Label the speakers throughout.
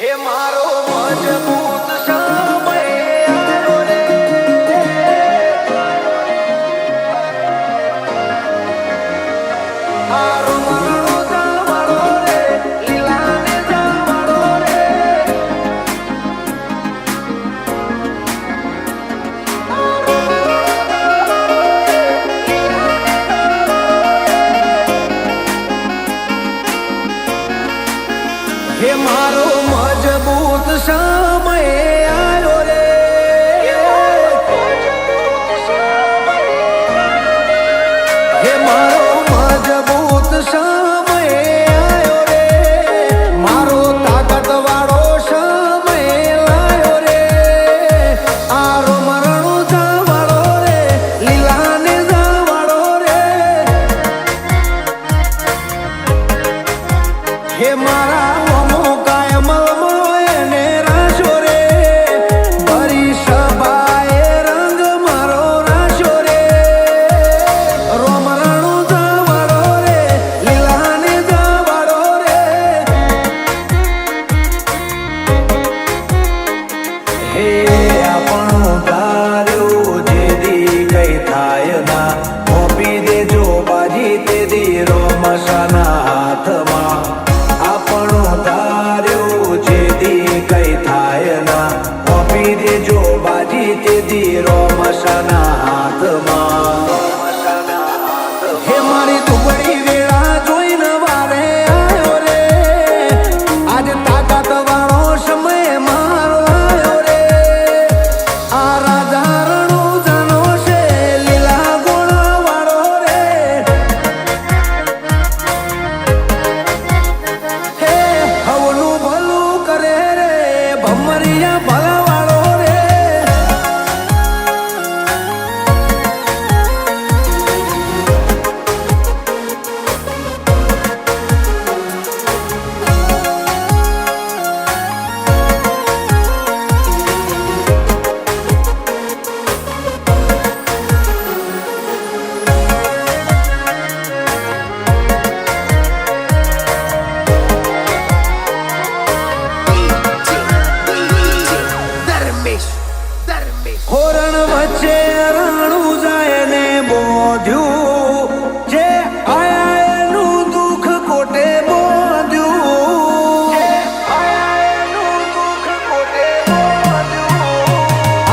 Speaker 1: હે મારો મજબૂત સમય આવ્યો રે, આરો મારો જાવાળો રે, લીલાને જાવાળો રે, હે મારો મજબૂત સમય આવ્યો રે, હે મારો મજબૂત સમય આવ્યો રે, મારો તાકાત વાળો સમય લાયો રે, આરો મરણો જાવાળો રે, લીલાને જાવાળો રે, હે મારા હે મારી દુબળી વેળા જોઈને વારે આવ્યો રે, આજે તાકાત વાળો સમય મારો આવ્યો રે, આ રાજા રણો જાનો છે લીલા ગોળા વાળો રે, હે હવનું ભલું કરે રે ભમરિયા ભલા વાળો રે, હોરણ વચ્ચે રાણું જાય ને બોધ્યું, જે આયા એનું દુઃખ કોટે બોધ્યું,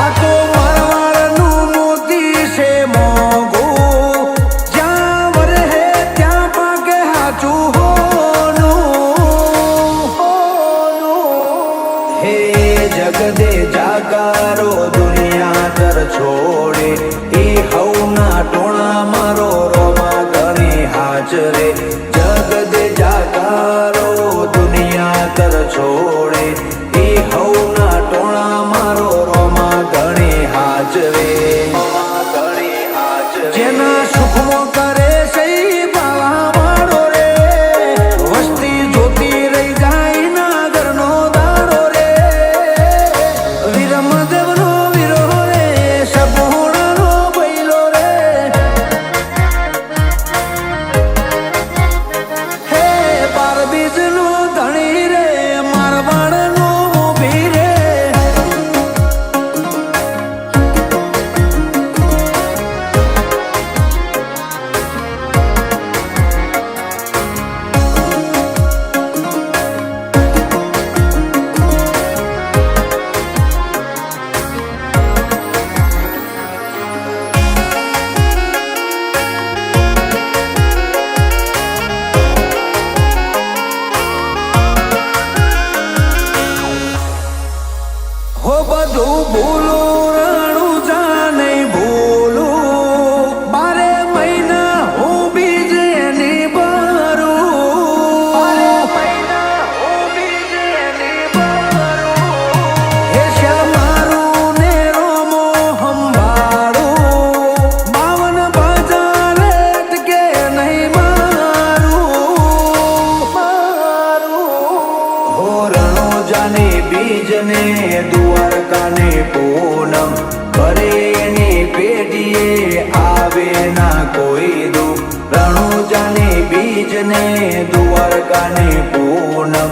Speaker 1: આ તો મારવાડનું મોતી છે મોંઘું, જ્યાં વરહે ત્યાં પાકે હાચું હોનું, હે જગદે જાગારો છોડે એ હવના ટોણા મારો રોમા ઘણી હાજરે, જગદે જાકારો દુનિયા કર છોડે એ હવના ટોણા મારો રોમા ઘણી હાજરે, જેના સુખમાં કરે છે બાવા વાળો રે, વસ્તી જોતી રહી જાય ના ઘરનો દાડો રે, વીરમદેવનો બધું ભૂલું રાણું જા નહીં ભૂલું, 12 મહિના હું બીજ એની ભરું, 12 મહિના હું બીજ એની ભરું, હે શ્યામારું ને રોમો સંભાળું, 52 બજાર અટકે નહીં મારું, હો રણોજાને બીજને દ્વારકાને પૂનમ કરે એની પેઢીએ આવે ના કોઈ દુઃખ, રણુજાને બીજને દ્વારકાને પૂનમ